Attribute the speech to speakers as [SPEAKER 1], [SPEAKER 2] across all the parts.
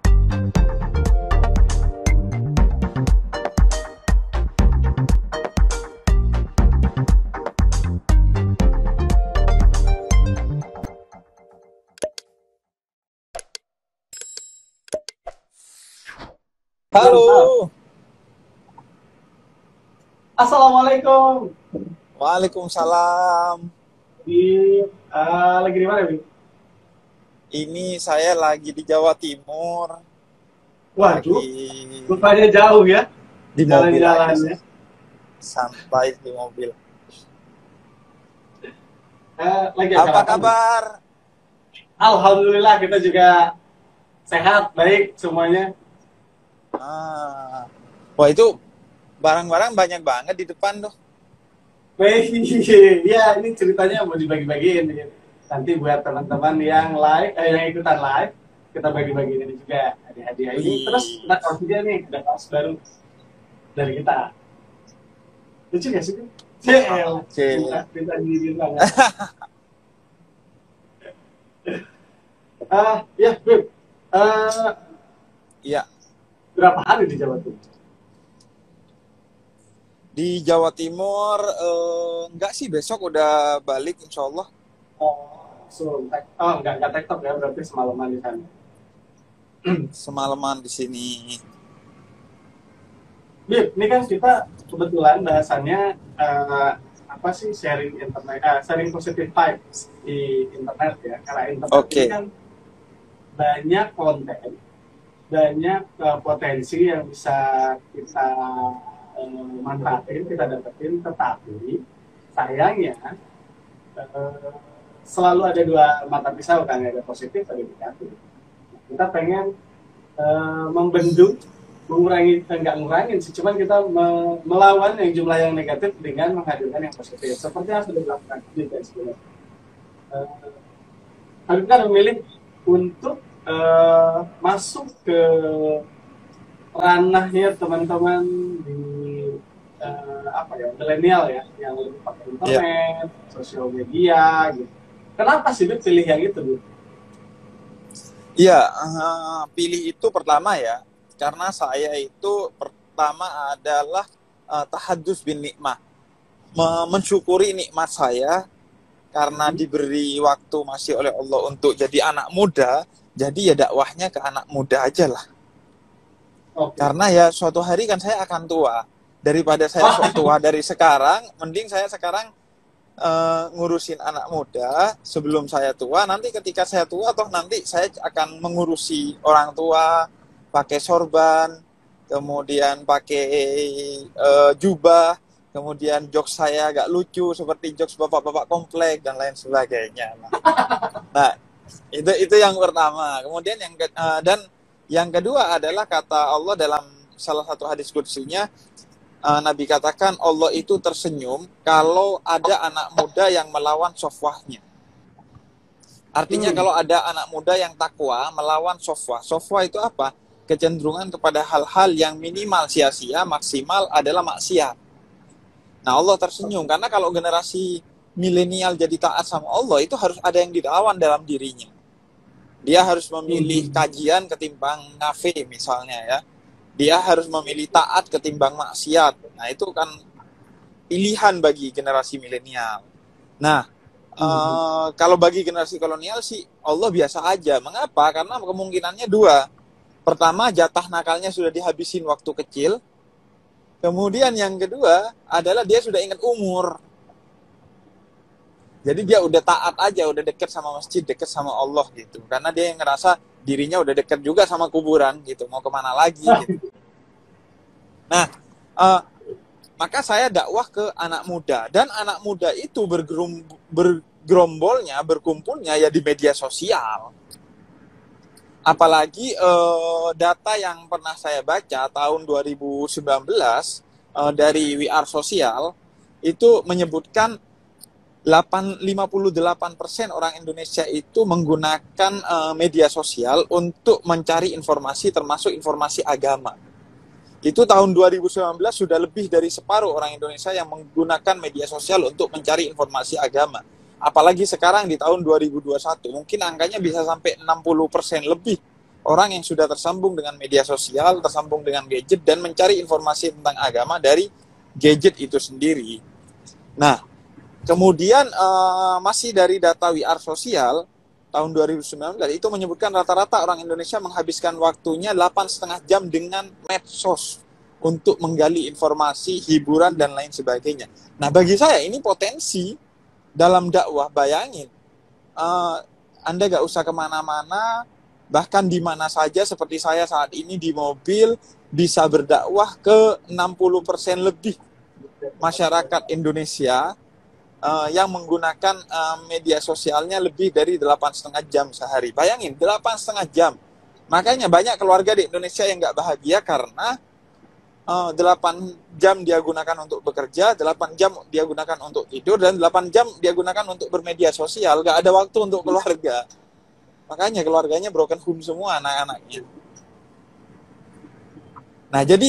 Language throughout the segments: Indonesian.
[SPEAKER 1] Mantap.
[SPEAKER 2] Halo,
[SPEAKER 1] Assalamualaikum.
[SPEAKER 2] Waalaikumsalam.
[SPEAKER 1] Di lagi di mana, Bi?
[SPEAKER 2] Ini saya lagi di Jawa Timur,
[SPEAKER 1] Waduh,
[SPEAKER 2] lagi
[SPEAKER 1] rupanya jauh ya
[SPEAKER 2] di mobil aja sih,
[SPEAKER 1] jalan-jalannya.
[SPEAKER 2] santai di mobil.
[SPEAKER 1] Lagi acara
[SPEAKER 2] Apa
[SPEAKER 1] apa nih?
[SPEAKER 2] kabar?
[SPEAKER 1] Alhamdulillah kita juga sehat, baik semuanya.
[SPEAKER 2] Ah, wah itu barang-barang banyak banget di depan tuh.
[SPEAKER 1] Baik, ya ini ceritanya mau dibagi-bagiin nih. Nanti buat teman-teman yang live, yang ikutan live, kita bagi-bagiin ini juga hadiah-hadiah ini. Terus
[SPEAKER 2] Wih,
[SPEAKER 1] kita kaos juga nih, ada kaos baru dari kita. Lucu gak sih? CL,
[SPEAKER 2] oke.
[SPEAKER 1] minta bintang ya. Ya, Bib. Eh,
[SPEAKER 2] Iya,
[SPEAKER 1] berapa hari di Jawa Timur?
[SPEAKER 2] di Jawa Timur enggak sih, besok udah balik insya Allah.
[SPEAKER 1] Oh, enggak TikTok ya, berarti semalaman di sana.
[SPEAKER 2] Semalaman di sini.
[SPEAKER 1] Bib, ini kan kita kebetulan bahasannya apa sih sharing positive vibes di internet ya. Karena internet ini
[SPEAKER 2] Oke,
[SPEAKER 1] kan banyak konten, banyak potensi yang bisa kita manfaatin, kita dapetin, tetapi sayangnya eh, selalu ada dua mata pisau kan, ada positif, ada negatif. Kita pengen membendung, mengurangi, enggak ngurangin sih, cuman kita melawan yang jumlah yang negatif dengan menghadirkan yang positif. Seperti yang sudah dilakukan juga sebelumnya. Habib kan memilih untuk masuk ke ranahnya teman-teman di apa ya, milenial ya, yang lebih pakai
[SPEAKER 2] ya.
[SPEAKER 1] internet, sosial media gitu. Kenapa sih Bib pilih yang itu, Bib?
[SPEAKER 2] Iya, pilih itu pertama ya, karena saya itu pertama adalah tahadus bin nikmah, mensyukuri nikmat saya karena
[SPEAKER 1] Hmm,
[SPEAKER 2] diberi waktu masih oleh Allah untuk jadi anak muda, jadi ya dakwahnya ke anak muda aja lah.
[SPEAKER 1] oke.
[SPEAKER 2] Karena ya suatu hari kan saya akan tua. Daripada saya sok tua dari sekarang, mending saya sekarang ngurusin anak muda sebelum saya tua. Nanti ketika saya tua, toh nanti saya akan mengurusi orang tua, pakai sorban, kemudian pakai jubah, kemudian jokes saya agak lucu seperti jokes bapak-bapak komplek dan lain sebagainya. Nah, itu yang pertama. Kemudian dan yang kedua adalah kata Allah dalam salah satu hadis qudsinya, Nabi katakan Allah itu tersenyum kalau ada anak muda yang melawan sofwahnya. Artinya
[SPEAKER 1] Hmm.
[SPEAKER 2] kalau ada anak muda yang takwa melawan sofwah. Sofwah itu apa? Kecenderungan kepada hal-hal yang minimal sia-sia, maksimal adalah maksiat. Nah Allah tersenyum karena kalau generasi milenial jadi taat sama Allah itu harus ada yang dilawan dalam dirinya. Dia harus memilih
[SPEAKER 1] Hmm.
[SPEAKER 2] kajian ketimbang ngafe misalnya ya. Dia harus memilih taat ketimbang maksiat. Nah itu kan pilihan bagi generasi milenial. Nah,
[SPEAKER 1] Hmm.
[SPEAKER 2] kalau bagi generasi kolonial sih Allah biasa aja. Mengapa? Karena kemungkinannya dua. Pertama, jatah nakalnya sudah dihabisin waktu kecil. Kemudian yang kedua adalah dia sudah ingat umur. Jadi dia udah taat aja, udah deket sama masjid, deket sama Allah gitu. Karena dia yang ngerasa dirinya udah deket juga sama kuburan gitu. Mau kemana lagi gitu. Nah, uh, maka saya dakwah ke anak muda. Dan anak muda itu bergerombolnya, berkumpulnya ya di media sosial. Apalagi data yang pernah saya baca tahun 2019 dari We Are Social itu menyebutkan 58% orang Indonesia itu menggunakan media sosial untuk mencari informasi termasuk informasi agama. Itu tahun 2019 sudah lebih dari separuh orang Indonesia yang menggunakan media sosial untuk mencari informasi agama. Apalagi sekarang di tahun 2021, mungkin angkanya bisa sampai 60% lebih orang yang sudah tersambung dengan media sosial, tersambung dengan gadget, dan mencari informasi tentang agama dari gadget itu sendiri. Nah, kemudian masih dari data We Are Social, tahun 2019 itu menyebutkan rata-rata orang Indonesia menghabiskan waktunya 8,5 jam dengan medsos untuk menggali informasi, hiburan, dan lain sebagainya. Nah, bagi saya ini potensi dalam dakwah. Bayangin, Anda gak usah kemana-mana, bahkan di mana saja seperti saya saat ini di mobil, bisa berdakwah ke 60% lebih masyarakat Indonesia yang menggunakan media sosialnya lebih dari 8,5 jam sehari. Bayangin, 8,5 jam. Makanya banyak keluarga di Indonesia yang gak bahagia karena 8 jam dia gunakan untuk bekerja, 8 jam dia gunakan untuk tidur, dan 8 jam dia gunakan untuk bermedia sosial. Gak ada waktu untuk keluarga. Makanya keluarganya broken home semua anak-anaknya. Nah, jadi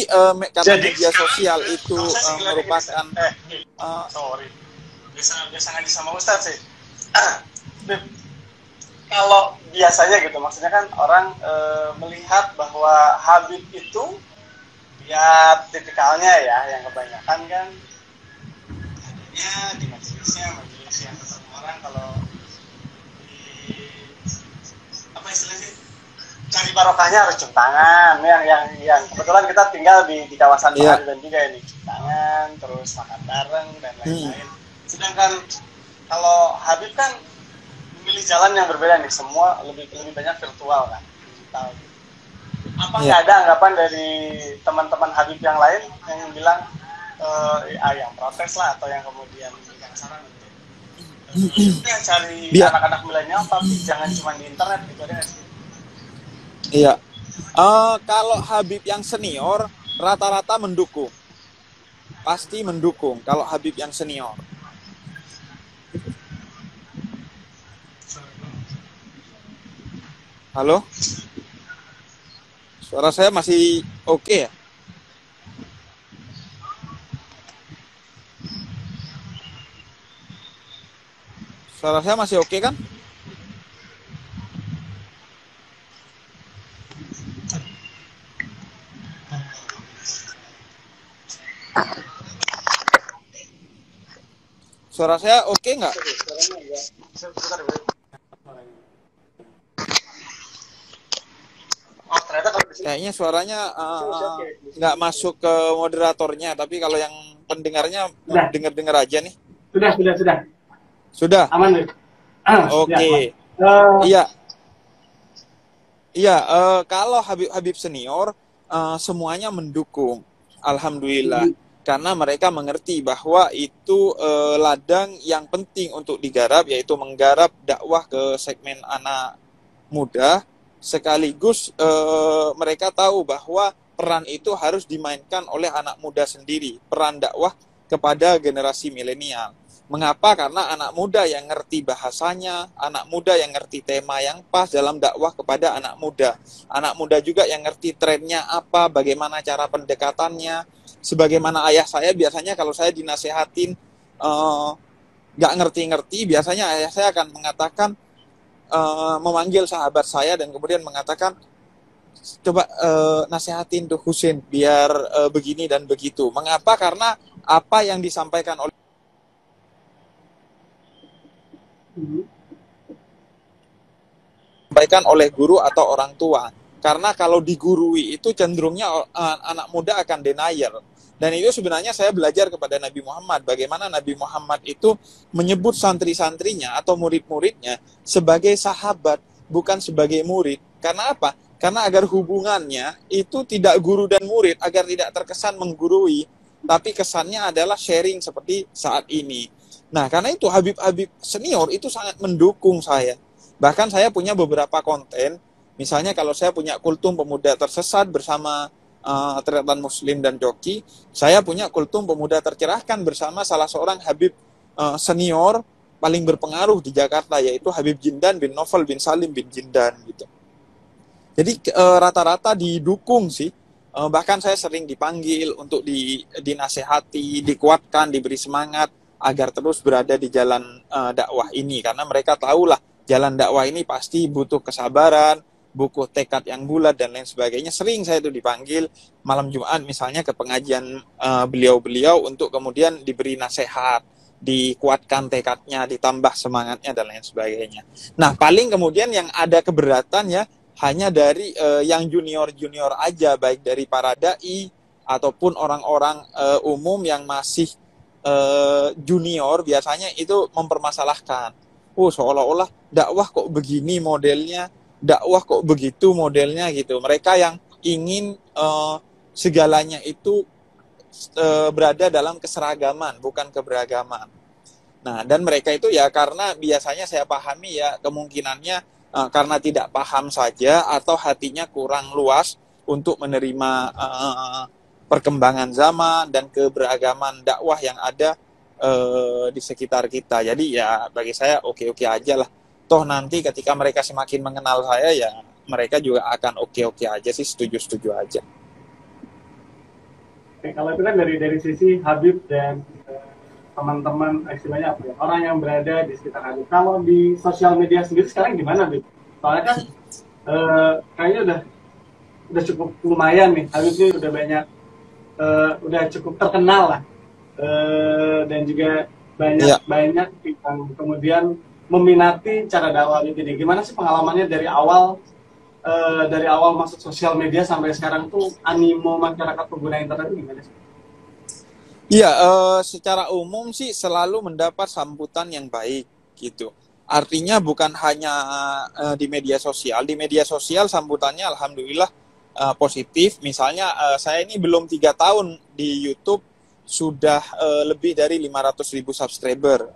[SPEAKER 2] karena media sosial itu merupakan
[SPEAKER 1] sorry. Biasa ngaji sama Ustadz sih. Kalau biasanya gitu, maksudnya kan orang melihat bahwa Habib itu ya tipikalnya ya, yang kebanyakan kan ya di majelis yang ketemu orang, kalau di apa istilahnya, cari barokahnya harus cium tangan, yang kebetulan kita tinggal di kawasan Mahadiran juga ini, cium tangan, terus makan bareng dan lain-lain. Sedangkan kalau Habib kan memilih jalan yang berbeda nih, semua lebih banyak virtual kan, digital. Apa nggak ada anggapan dari teman-teman Habib yang lain yang bilang yang protes lah, atau yang kemudian memberikan saran untuk yang cari anak-anak milenial tapi jangan cuma di internet gitu, ada nggak sih?
[SPEAKER 2] Iya. Kalau Habib yang senior rata-rata mendukung, pasti mendukung kalau Habib yang senior. Halo? Suara saya masih oke ya? Suara saya masih oke kan? Suara saya oke nggak? Kayaknya suaranya nggak masuk ke moderatornya, tapi kalau yang pendengarnya dengar-dengar aja nih. Sudah.
[SPEAKER 1] Aman nih.
[SPEAKER 2] Oke. Iya. Kalau Habib senior semuanya mendukung, alhamdulillah, karena mereka mengerti bahwa itu ladang yang penting untuk digarap, yaitu menggarap dakwah ke segmen anak muda. Sekaligus mereka tahu bahwa peran itu harus dimainkan oleh anak muda sendiri, peran dakwah kepada generasi milenial. Mengapa? Karena anak muda yang ngerti bahasanya, anak muda yang ngerti tema yang pas dalam dakwah kepada anak muda. Anak muda juga yang ngerti trennya apa, bagaimana cara pendekatannya. Sebagaimana ayah saya biasanya kalau saya dinasehatin nggak ngerti-ngerti, biasanya ayah saya akan mengatakan, memanggil sahabat saya dan kemudian mengatakan, coba nasihatin tuh Husin biar begini dan begitu. Mengapa? Karena apa yang disampaikan oleh guru atau orang tua. Karena kalau digurui itu cenderungnya anak muda akan denial. Dan itu sebenarnya saya belajar kepada Nabi Muhammad. Bagaimana Nabi Muhammad itu menyebut santri-santrinya atau murid-muridnya sebagai sahabat, bukan sebagai murid. Karena apa? Karena agar hubungannya itu tidak guru dan murid, agar tidak terkesan menggurui, tapi kesannya adalah sharing seperti saat ini. Nah, karena itu Habib-Habib senior itu sangat mendukung saya. Bahkan saya punya beberapa konten, misalnya kalau saya punya Kultum Pemuda Tersesat bersama Tretan Muslim dan Joki, saya punya Kultum Pemuda Tercerahkan bersama salah seorang Habib senior paling berpengaruh di Jakarta, yaitu Habib Jindan bin Novel bin Salim bin Jindan gitu. Jadi rata-rata didukung sih. Bahkan saya sering dipanggil untuk dinasehati, dikuatkan, diberi semangat agar terus berada di jalan dakwah ini, karena mereka tahulah jalan dakwah ini pasti butuh kesabaran, buku tekad yang bulat dan lain sebagainya. Sering saya itu dipanggil malam Jumat misalnya ke pengajian beliau-beliau untuk kemudian diberi nasihat, dikuatkan tekadnya, ditambah semangatnya dan lain sebagainya. Nah, paling kemudian yang ada keberatan ya hanya dari yang junior-junior aja, baik dari para dai ataupun orang-orang umum yang masih junior, biasanya itu mempermasalahkan. Oh, seolah-olah dakwah kok begini modelnya, dakwah kok begitu modelnya gitu. Mereka yang ingin segalanya itu berada dalam keseragaman, bukan keberagaman. Nah, dan mereka itu ya karena biasanya saya pahami ya kemungkinannya karena tidak paham saja atau hatinya kurang luas untuk menerima perkembangan zaman dan keberagaman dakwah yang ada di sekitar kita. Jadi ya bagi saya oke-oke aja lah. Toh nanti ketika mereka semakin mengenal saya ya mereka juga akan oke-oke aja sih, setuju-setuju aja.
[SPEAKER 1] Oke, kalau itu kan dari sisi Habib dan teman-teman, istilahnya apa ya, orang yang berada di sekitar Habib. Kalau di sosial media sendiri sekarang gimana, Habib? Soalnya kan kayaknya udah cukup lumayan nih, Habib ini udah banyak, udah cukup terkenal lah, dan juga banyak yang kemudian meminati cara dakwah Habib ini. Gimana sih pengalamannya dari awal masuk sosial media sampai sekarang tuh animo masyarakat pengguna internet itu gimana sih?
[SPEAKER 2] Iya, secara umum sih selalu mendapat sambutan yang baik gitu. Artinya bukan hanya di media sosial sambutannya alhamdulillah positif. Misalnya saya ini belum 3 tahun di YouTube sudah lebih dari 500.000 subscriber.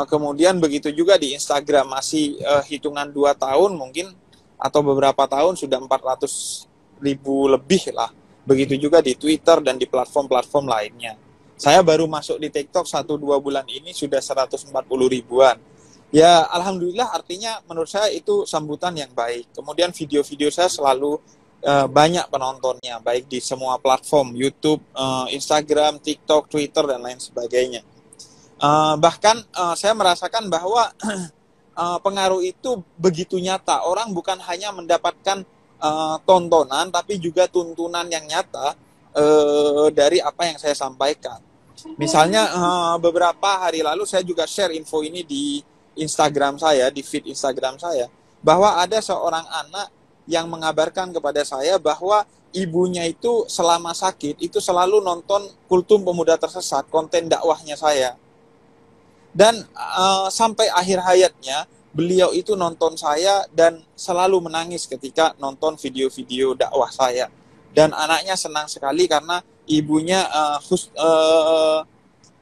[SPEAKER 2] Kemudian begitu juga di Instagram masih hitungan 2 tahun mungkin atau beberapa tahun sudah 400.000 lebih lah. Begitu juga di Twitter dan di platform-platform lainnya. Saya baru masuk di TikTok 1-2 bulan ini sudah 140 ribuan. Ya alhamdulillah, artinya menurut saya itu sambutan yang baik. Kemudian video-video saya selalu banyak penontonnya, baik di semua platform, YouTube, Instagram, TikTok, Twitter, dan lain sebagainya. Bahkan saya merasakan bahwa pengaruh itu begitu nyata. Orang bukan hanya mendapatkan tontonan, tapi juga tuntunan yang nyata dari apa yang saya sampaikan. Misalnya beberapa hari lalu saya juga share info ini di Instagram saya, di feed Instagram saya, bahwa ada seorang anak yang mengabarkan kepada saya bahwa ibunya itu selama sakit itu selalu nonton Kultum Pemuda Tersesat, konten dakwahnya saya. Dan sampai akhir hayatnya beliau itu nonton saya dan selalu menangis ketika nonton video-video dakwah saya. Dan anaknya senang sekali karena ibunya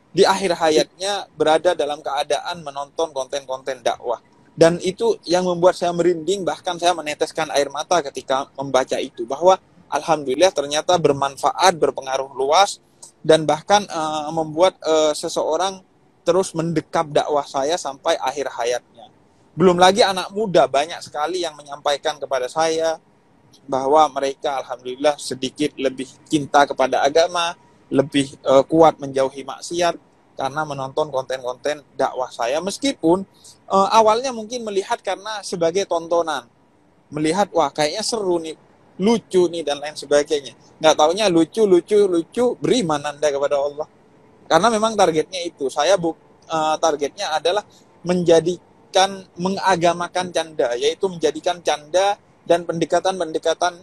[SPEAKER 2] di akhir hayatnya berada dalam keadaan menonton konten-konten dakwah. Dan itu yang membuat saya merinding, bahkan saya meneteskan air mata ketika membaca itu. Bahwa alhamdulillah ternyata bermanfaat, berpengaruh luas, dan bahkan membuat seseorang terus mendekap dakwah saya sampai akhir hayatnya. Belum lagi anak muda, banyak sekali yang menyampaikan kepada saya bahwa mereka alhamdulillah sedikit lebih cinta kepada agama, lebih kuat menjauhi maksiat karena menonton konten-konten dakwah saya. Meskipun awalnya mungkin melihat karena sebagai tontonan, melihat wah kayaknya seru nih, lucu nih dan lain sebagainya. Nggak taunya lucu, beriman Anda kepada Allah. Karena memang targetnya itu. Saya targetnya adalah mengagamakan canda, yaitu menjadikan canda dan pendekatan-pendekatan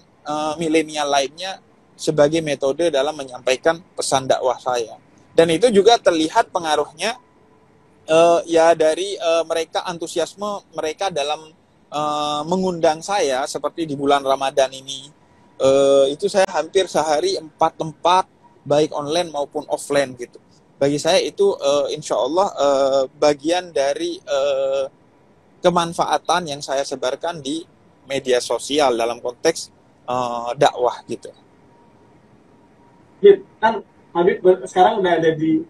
[SPEAKER 2] milenial lainnya sebagai metode dalam menyampaikan pesan dakwah saya. Dan itu juga terlihat pengaruhnya ya dari mereka, antusiasme mereka dalam mengundang saya seperti di bulan Ramadan ini. Itu saya hampir sehari 4 tempat, baik online maupun offline gitu. Bagi saya itu insya Allah bagian dari kemanfaatan yang saya sebarkan di media sosial dalam konteks dakwah gitu.
[SPEAKER 1] Kan Habib sekarang udah ada di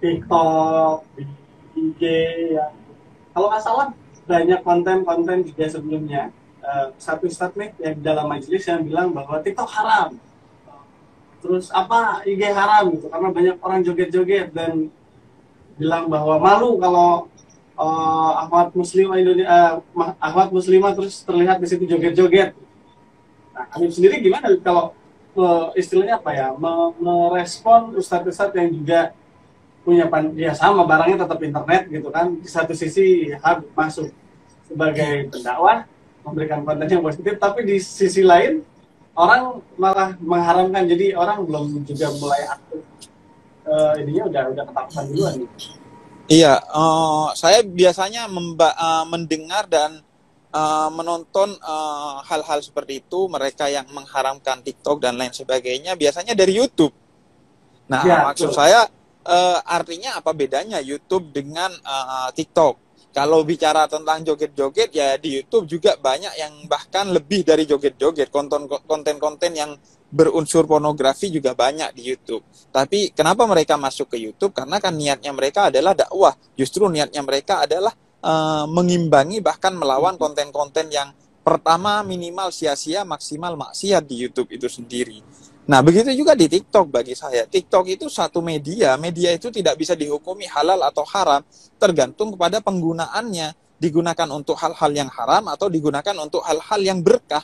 [SPEAKER 1] TikTok, di IG ya. Kalau nggak salah banyak konten-konten juga sebelumnya. Satu ustadz nih yang dalam majelis yang bilang bahwa TikTok haram. Terus apa IG haram gitu karena banyak orang joget-joget dan bilang bahwa malu kalau Ahmad Muslimah Indonesia, Ahmad Muslimah terus terlihat di situ joget-joget. Nah, Habib sendiri gimana kalau istilahnya apa ya, merespon ustadz-ustadz yang juga punya ya sama barangnya tetap internet gitu kan. Di satu sisi Habib masuk sebagai pendakwah memberikan konten yang positif, tapi di sisi lain orang malah mengharamkan, jadi orang belum juga mulai aktif, ininya udah ketakutan duluan nih.
[SPEAKER 2] Iya, saya biasanya mendengar dan menonton hal-hal seperti itu, mereka yang mengharamkan TikTok dan lain sebagainya, biasanya dari YouTube. Nah,
[SPEAKER 1] Ya,
[SPEAKER 2] maksud
[SPEAKER 1] betul.
[SPEAKER 2] saya artinya apa bedanya YouTube dengan TikTok? Kalau bicara tentang joget-joget ya di YouTube juga banyak yang bahkan lebih dari joget-joget, konten-konten yang berunsur pornografi juga banyak di YouTube. Tapi kenapa mereka masuk ke YouTube? Karena kan niatnya mereka adalah dakwah. Justru niatnya mereka adalah mengimbangi bahkan melawan konten-konten yang pertama minimal sia-sia, maksimal maksiat di YouTube itu sendiri. Nah, begitu juga di TikTok bagi saya. TikTok itu satu media itu tidak bisa dihukumi halal atau haram, tergantung kepada penggunaannya. Digunakan untuk hal-hal yang haram atau digunakan untuk hal-hal yang berkah.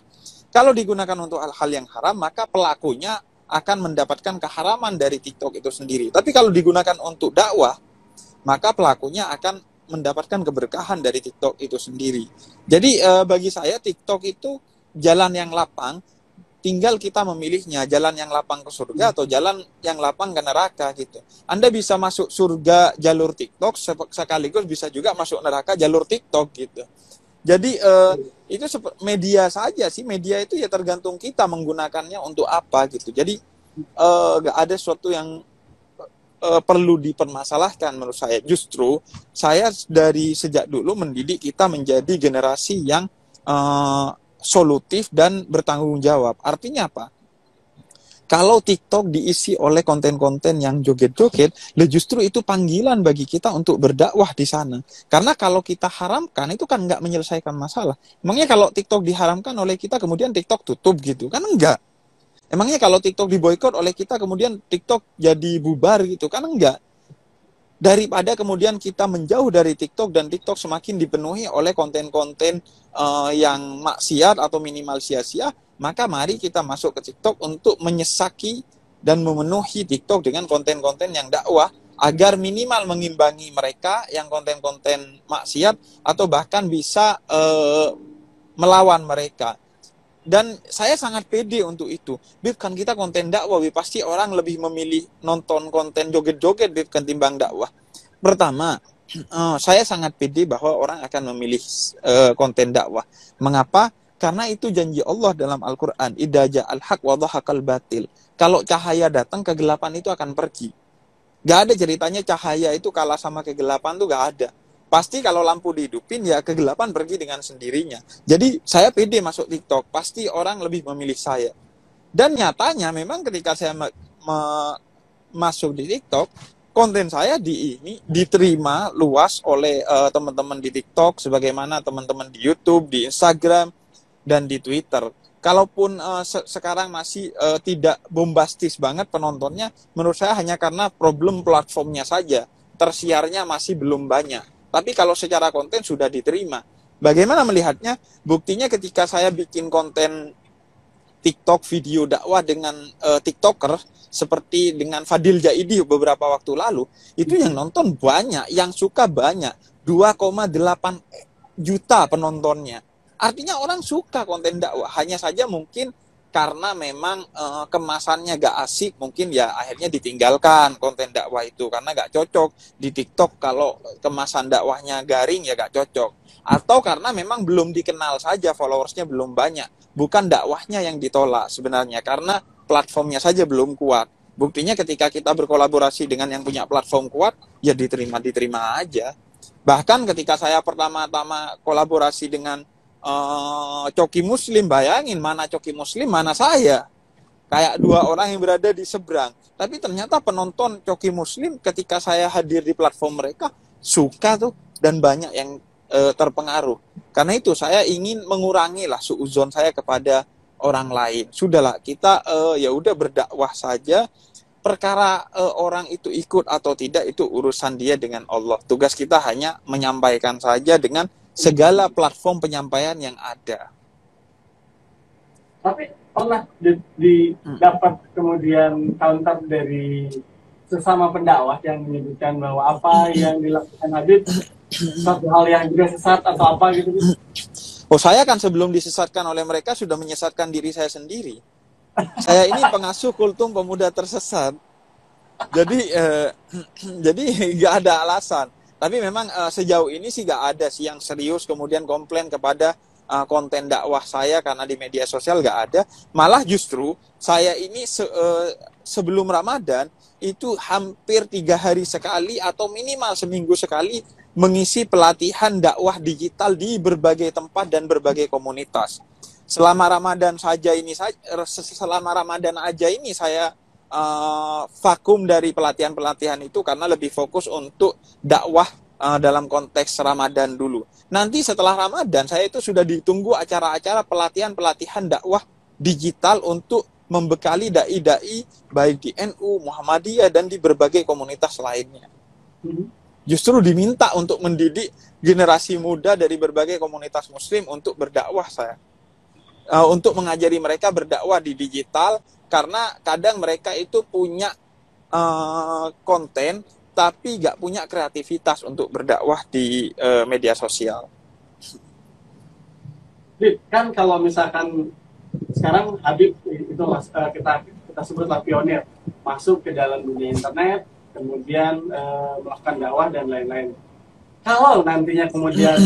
[SPEAKER 2] Kalau digunakan untuk hal-hal yang haram, maka pelakunya akan mendapatkan keharaman dari TikTok itu sendiri. Tapi kalau digunakan untuk dakwah, maka pelakunya akan mendapatkan keberkahan dari TikTok itu sendiri. Jadi bagi saya TikTok itu jalan yang lapang, tinggal kita memilihnya, jalan yang lapang ke surga atau jalan yang lapang ke neraka gitu. Anda bisa masuk surga jalur TikTok, sekaligus bisa juga masuk neraka jalur TikTok gitu. Jadi itu media saja sih, media itu ya tergantung kita menggunakannya untuk apa gitu. Jadi nggak ada sesuatu yang perlu dipermasalahkan menurut saya. Justru saya dari sejak dulu mendidik kita menjadi generasi yang solutif dan bertanggung jawab. Artinya apa? Kalau TikTok diisi oleh konten-konten yang joget-joget, justru itu panggilan bagi kita untuk berdakwah di sana. Karena kalau kita haramkan, itu kan nggak menyelesaikan masalah. Emangnya kalau TikTok diharamkan oleh kita, kemudian TikTok tutup gitu? Kan enggak. Emangnya kalau TikTok diboykot oleh kita, kemudian TikTok jadi bubar gitu? Kan enggak. Daripada kemudian kita menjauh dari TikTok dan TikTok semakin dipenuhi oleh konten-konten yang maksiat atau minimal sia-sia, maka mari kita masuk ke TikTok untuk menyesaki dan memenuhi TikTok dengan konten-konten yang dakwah agar minimal mengimbangi mereka yang konten-konten maksiat atau bahkan bisa melawan mereka. Dan saya sangat pede untuk itu. Bib, kan kita konten dakwah, Bib. Pasti orang lebih memilih nonton konten joget-joget, Bib, ketimbang dakwah. Pertama, saya sangat pede bahwa orang akan memilih konten dakwah. Mengapa? Karena itu janji Allah dalam Al-Quran. Idza ja'al haq wa dhahaqal batil. Kalau cahaya datang, kegelapan itu akan pergi. Gak ada ceritanya cahaya itu kalah sama kegelapan tuh gak ada. Pasti kalau lampu dihidupin ya kegelapan pergi dengan sendirinya. Jadi saya pede masuk TikTok, pasti orang lebih memilih saya. Dan nyatanya memang ketika saya masuk di TikTok, konten saya ini diterima luas oleh teman-teman di TikTok, sebagaimana teman-teman di YouTube, di Instagram, dan di Twitter. Kalaupun sekarang masih tidak bombastis banget penontonnya, menurut saya hanya karena problem platformnya saja. Tersiarnya masih belum banyak. Tapi kalau secara konten sudah diterima. Bagaimana melihatnya? Buktinya ketika saya bikin konten TikTok video dakwah dengan TikToker seperti dengan Fadil Jaidi beberapa waktu lalu, itu yang nonton banyak, yang suka banyak, 2,8 juta penontonnya. Artinya orang suka konten dakwah, hanya saja mungkin karena memang kemasannya gak asik, mungkin ya akhirnya ditinggalkan konten dakwah itu karena gak cocok di TikTok. Kalau kemasan dakwahnya garing ya gak cocok, atau karena memang belum dikenal saja, followersnya belum banyak. Bukan dakwahnya yang ditolak sebenarnya, karena platformnya saja belum kuat. Buktinya ketika kita berkolaborasi dengan yang punya platform kuat, ya diterima aja. Bahkan ketika saya pertama-tama kolaborasi dengan Coki Muslim, bayangin mana Coki Muslim, mana saya. Kayak dua orang yang berada di seberang. Tapi ternyata penonton Coki Muslim ketika saya hadir di platform mereka suka tuh, dan banyak yang terpengaruh. Karena itu saya ingin mengurangi lah suuzon saya kepada orang lain. Sudahlah, kita ya udah berdakwah saja. perkara orang itu ikut atau tidak itu urusan dia dengan Allah. Tugas kita hanya menyampaikan saja dengan segala platform penyampaian yang ada.
[SPEAKER 1] Tapi pernah dapat kemudian counter dari sesama pendakwah yang menyebutkan bahwa apa yang dilakukan Habib suatu hal yang juga sesat atau apa gitu?
[SPEAKER 2] Oh, saya kan sebelum disesatkan oleh mereka sudah menyesatkan diri saya sendiri. Saya ini pengasuh kultum pemuda tersesat. Jadi jadi nggak ada alasan. Tapi memang sejauh ini sih nggak ada sih yang serius kemudian komplain kepada konten dakwah saya karena di media sosial nggak ada. Malah justru saya ini sebelum Ramadan itu hampir 3 hari sekali atau minimal seminggu sekali mengisi pelatihan dakwah digital di berbagai tempat dan berbagai komunitas. Selama Ramadan aja ini saya vakum dari pelatihan-pelatihan itu karena lebih fokus untuk dakwah dalam konteks Ramadan dulu. Nanti setelah Ramadan saya itu sudah ditunggu acara-acara pelatihan-pelatihan dakwah digital untuk membekali dai-dai baik di NU, Muhammadiyah dan di berbagai komunitas lainnya. Justru diminta untuk mendidik generasi muda dari berbagai komunitas muslim untuk berdakwah saya. Untuk mengajari mereka berdakwah di digital karena kadang mereka itu punya konten tapi nggak punya kreativitas untuk berdakwah di media sosial.
[SPEAKER 1] Kan kalau misalkan sekarang Habib itu kita sebutlah pionir masuk ke dalam dunia internet, kemudian melakukan dakwah dan lain-lain. Kalau nantinya kemudian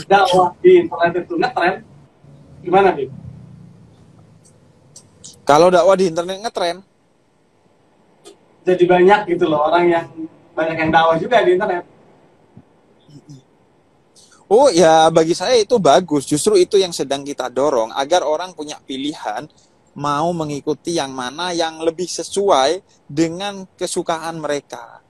[SPEAKER 1] dakwah di internet itu ngetren, gimana, Bib?
[SPEAKER 2] Kalau dakwah di internet ngetren,
[SPEAKER 1] jadi banyak gitu loh banyak yang dakwah juga di internet.
[SPEAKER 2] oh ya bagi saya itu bagus. Justru itu yang sedang kita dorong agar orang punya pilihan mau mengikuti yang mana yang lebih sesuai dengan kesukaan mereka.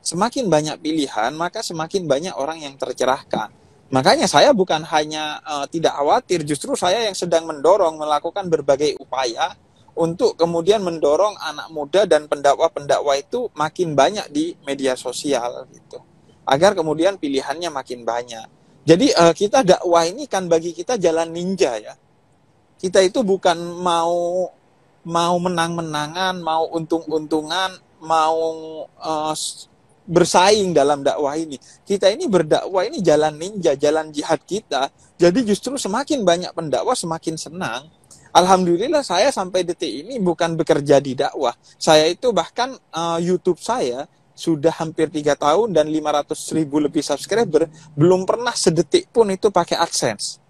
[SPEAKER 2] Semakin banyak pilihan, maka semakin banyak orang yang tercerahkan. Makanya saya bukan hanya tidak khawatir, justru saya yang sedang mendorong melakukan berbagai upaya untuk kemudian mendorong anak muda dan pendakwa-pendakwa itu makin banyak di media sosial gitu. Agar kemudian pilihannya makin banyak. Jadi kita dakwah ini kan bagi kita jalan ninja ya. Kita itu bukan mau menang-menangan, mau untung-untungan, mau bersaing dalam dakwah ini. Kita ini berdakwah ini jalan ninja, jalan jihad kita. Jadi justru semakin banyak pendakwah semakin senang. Alhamdulillah saya sampai detik ini bukan bekerja di dakwah. Saya itu bahkan YouTube saya sudah hampir 3 tahun dan 500.000 lebih subscriber, belum pernah sedetik pun itu pakai AdSense.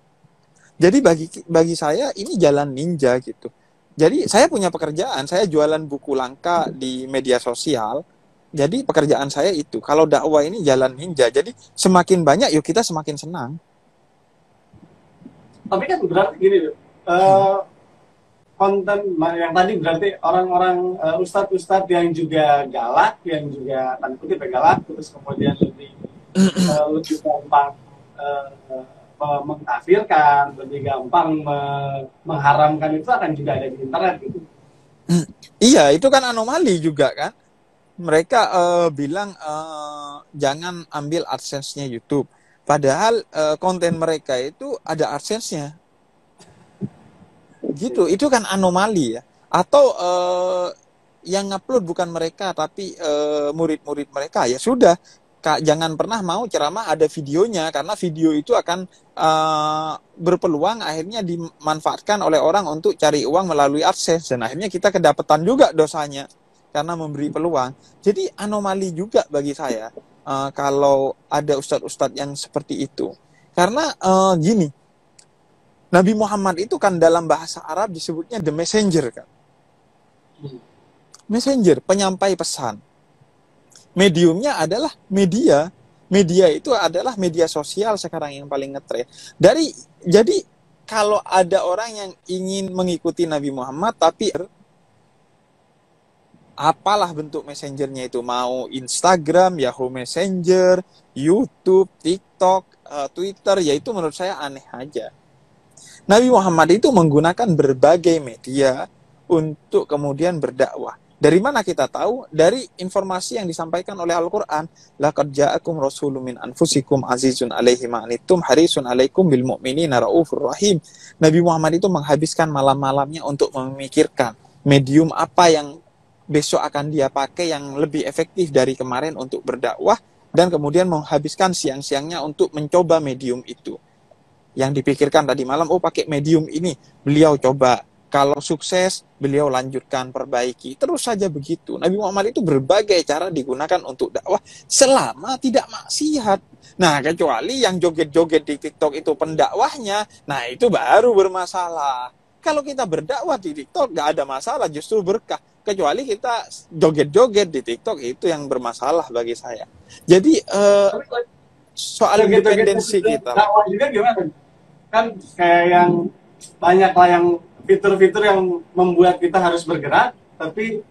[SPEAKER 2] Jadi bagi saya ini jalan ninja gitu. Jadi saya punya pekerjaan, saya jualan buku langka di media sosial. Jadi pekerjaan saya itu. Kalau dakwah ini jalan ninja. Jadi semakin banyak yuk kita semakin senang.
[SPEAKER 1] Tapi kan berarti gini loh. Konten yang tadi berarti orang-orang ustadz-ustadz yang juga galak, yang juga tanda kutip galak, terus kemudian lebih gampang mengkafirkan, lebih gampang mengharamkan itu akan juga ada di internet gitu.
[SPEAKER 2] Iya, itu kan anomali juga kan. Mereka bilang jangan ambil AdSense-nya YouTube. Padahal konten mereka itu ada AdSense-nya. Gitu, itu kan anomali ya. Atau yang ngupload bukan mereka tapi murid-murid mereka, ya sudah, jangan pernah mau ceramah ada videonya karena video itu akan berpeluang akhirnya dimanfaatkan oleh orang untuk cari uang melalui AdSense dan akhirnya kita kedapatan juga dosanya karena memberi peluang. Jadi anomali juga bagi saya kalau ada ustadz-ustadz yang seperti itu. Karena gini, Nabi Muhammad itu kan dalam bahasa Arab disebutnya the messenger kan. Messenger, penyampai pesan. Mediumnya adalah media. Media itu adalah media sosial sekarang yang paling ngetren. Jadi kalau ada orang yang ingin mengikuti Nabi Muhammad tapi apalah bentuk messengernya itu, mau Instagram, Yahoo Messenger, YouTube, TikTok, Twitter, ya itu menurut saya aneh aja. Nabi Muhammad itu menggunakan berbagai media untuk kemudian berdakwah. Dari mana kita tahu? Dari informasi yang disampaikan oleh Al-Quran. Laqad ja'akum rasulun min anfusikum azizun alaihi ma'anittum harisun alaikum bil mu'minina raufur rahim. Nabi Muhammad itu menghabiskan malam-malamnya untuk memikirkan medium apa yang besok akan dia pakai yang lebih efektif dari kemarin untuk berdakwah, dan kemudian menghabiskan siang-siangnya untuk mencoba medium itu. Yang dipikirkan tadi malam, oh pakai medium ini, beliau coba. Kalau sukses, beliau lanjutkan, perbaiki. Terus saja begitu. Nabi Muhammad itu berbagai cara digunakan untuk dakwah selama tidak maksiat. Nah, kecuali yang joget-joget di TikTok itu pendakwahnya, nah itu baru bermasalah. Kalau kita berdakwah di TikTok, nggak ada masalah, justru berkah. Kecuali kita joget-joget di TikTok, itu yang bermasalah bagi saya. Jadi,
[SPEAKER 1] Tapi
[SPEAKER 2] soal independensi kita.
[SPEAKER 1] dakwah juga gimana? Kan kayak yang banyak lah yang fitur-fitur yang membuat kita harus bergerak, tapi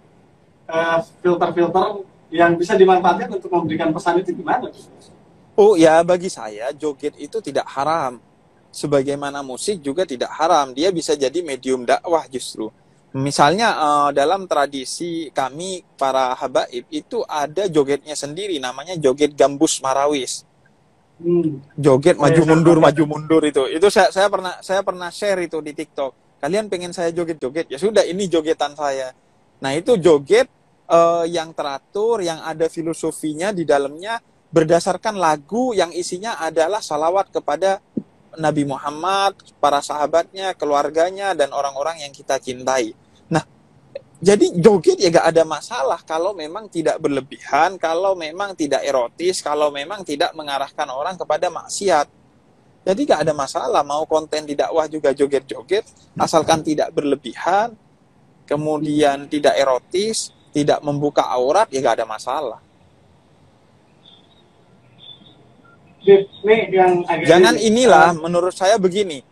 [SPEAKER 1] filter-filter yang bisa dimanfaatkan untuk memberikan pesan itu gimana?
[SPEAKER 2] Oh ya, bagi saya joget itu tidak haram. Sebagaimana musik juga tidak haram. Dia bisa jadi medium dakwah justru. Misalnya dalam tradisi kami para habaib itu ada jogetnya sendiri, namanya joget gambus marawis. Joget maju mundur itu saya pernah share itu di TikTok. Kalian pengen saya joget-joget, ya sudah, ini jogetan saya. Nah, itu joget yang teratur, yang ada filosofinya di dalamnya, berdasarkan lagu yang isinya adalah salawat kepada Nabi Muhammad, para sahabatnya, keluarganya, dan orang-orang yang kita cintai. Nah, jadi joget ya gak ada masalah kalau memang tidak berlebihan, kalau memang tidak erotis, kalau memang tidak mengarahkan orang kepada maksiat. Jadi gak ada masalah, mau konten di dakwah juga joget-joget, asalkan tidak berlebihan, kemudian tidak erotis, tidak membuka aurat, ya gak ada masalah. Jangan inilah, menurut saya begini,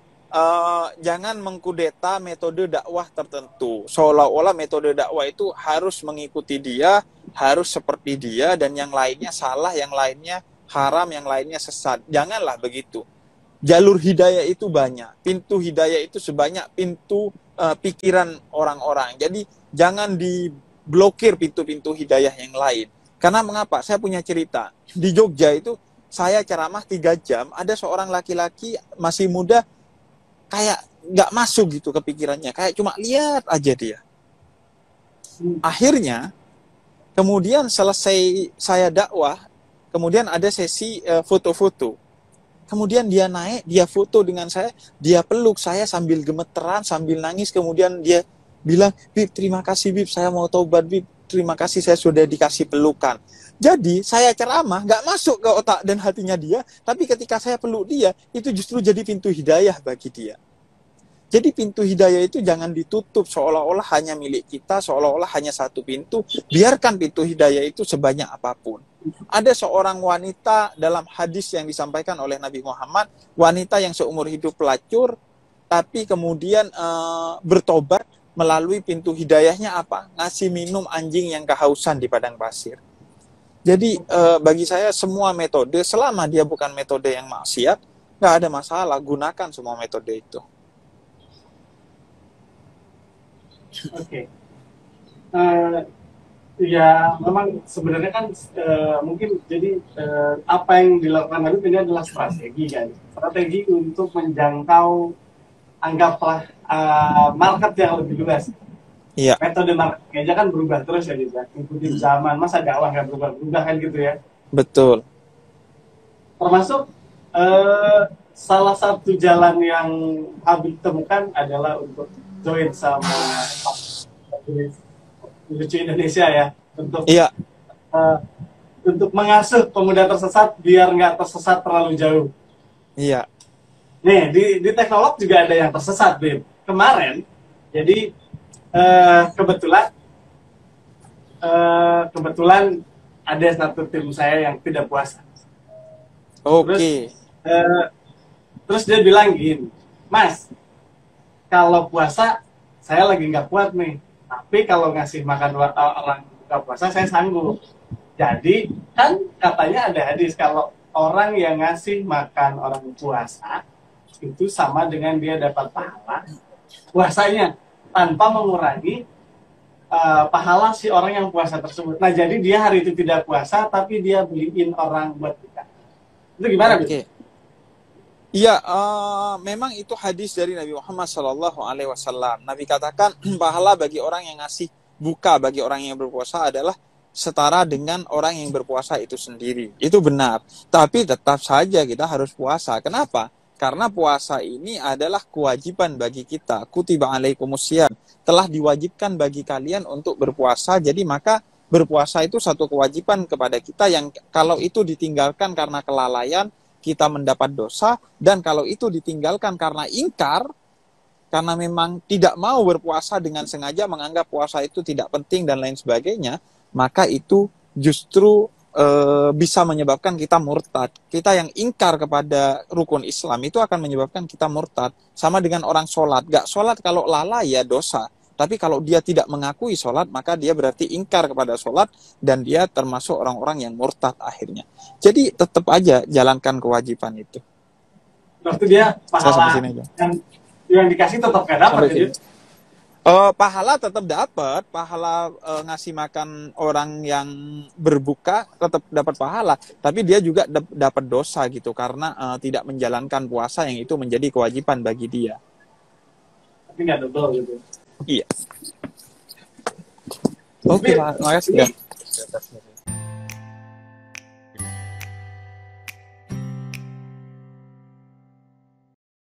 [SPEAKER 2] jangan mengkudeta metode dakwah tertentu. Seolah-olah metode dakwah itu harus mengikuti dia, harus seperti dia, dan yang lainnya salah, yang lainnya haram, yang lainnya sesat. Janganlah begitu. Jalur hidayah itu banyak, pintu hidayah itu sebanyak pintu pikiran orang-orang. Jadi jangan diblokir pintu-pintu hidayah yang lain. Karena mengapa? Saya punya cerita. Di Jogja itu saya ceramah 3 jam, ada seorang laki-laki masih muda kayak nggak masuk gitu ke pikirannya, kayak cuma lihat aja dia. Akhirnya, kemudian selesai saya dakwah, kemudian ada sesi foto-foto. Kemudian dia naik, dia foto dengan saya, dia peluk saya sambil gemeteran, sambil nangis. Kemudian dia bilang, Bib, terima kasih Bib, saya mau taubat Bib, terima kasih saya sudah dikasih pelukan. Jadi saya ceramah, nggak masuk ke otak dan hatinya dia, tapi ketika saya peluk dia, itu justru jadi pintu hidayah bagi dia. Jadi pintu hidayah itu jangan ditutup seolah-olah hanya milik kita, seolah-olah hanya satu pintu. Biarkan pintu hidayah itu sebanyak apapun. Ada seorang wanita dalam hadis yang disampaikan oleh Nabi Muhammad, wanita yang seumur hidup pelacur, tapi kemudian bertobat melalui pintu hidayahnya apa? Ngasih minum anjing yang kehausan di padang pasir. Jadi bagi saya semua metode, selama dia bukan metode yang maksiat, nggak ada masalah, gunakan semua metode itu.
[SPEAKER 1] Oke. Ya, memang sebenarnya kan mungkin jadi apa yang dilakukan Habib ini adalah strategi kan. Strategi untuk menjangkau, anggaplah market yang lebih luas.
[SPEAKER 2] Iya.
[SPEAKER 1] Metode marketing aja kan berubah terus ya gitu. Ikutin zaman, masa dakwah nggak berubah-berubah kan gitu ya.
[SPEAKER 2] Betul.
[SPEAKER 1] Termasuk salah satu jalan yang Habib temukan adalah untuk join sama Lucu Indonesia ya, untuk
[SPEAKER 2] Iya.
[SPEAKER 1] Untuk mengasuh pemuda tersesat biar nggak tersesat terlalu jauh.
[SPEAKER 2] Iya.
[SPEAKER 1] Nih di teknolog juga ada yang tersesat, Bim. Kemarin, jadi kebetulan ada satu tim saya yang tidak puasa.
[SPEAKER 2] Oke.
[SPEAKER 1] Terus dia bilang gini, Mas, kalau puasa saya lagi nggak kuat nih, tapi kalau ngasih makan orang buka puasa saya sanggup. Jadi kan katanya ada hadis kalau orang yang ngasih makan orang puasa itu sama dengan dia dapat pahala puasanya. tanpa mengurangi pahala si orang yang puasa tersebut. Nah, jadi dia hari itu tidak puasa, tapi dia beliin orang buat buka. Itu gimana, Bu?
[SPEAKER 2] Oke. Iya, memang itu hadis dari Nabi Muhammad SAW. Nabi katakan pahala bagi orang yang ngasih buka bagi orang yang berpuasa adalah setara dengan orang yang berpuasa itu sendiri. Itu benar. Tapi tetap saja kita harus puasa. Kenapa? Karena puasa ini adalah kewajiban bagi kita. Kutiba alaikumusiyam. Telah diwajibkan bagi kalian untuk berpuasa. Jadi maka berpuasa itu satu kewajiban kepada kita yang kalau itu ditinggalkan karena kelalaian, kita mendapat dosa. Dan kalau itu ditinggalkan karena ingkar, karena memang tidak mau berpuasa dengan sengaja, menganggap puasa itu tidak penting dan lain sebagainya, maka itu justru bisa menyebabkan kita murtad. Kita yang ingkar kepada rukun Islam itu akan menyebabkan kita murtad. Sama dengan orang sholat. Gak sholat kalau lalai ya dosa. Tapi kalau dia tidak mengakui sholat, maka dia berarti ingkar kepada sholat dan dia termasuk orang-orang yang murtad akhirnya. Jadi tetap aja jalankan kewajiban itu.
[SPEAKER 1] Berarti dia pahala yang dikasih tetap gak dapat.
[SPEAKER 2] Pahala tetap dapat, pahala ngasih makan orang yang berbuka tetap dapat pahala, tapi dia juga dapat dosa gitu karena tidak menjalankan puasa yang itu menjadi kewajiban bagi dia.
[SPEAKER 1] Tapi nggak double gitu.
[SPEAKER 2] Iya. Oke, Pak. Makasih ya.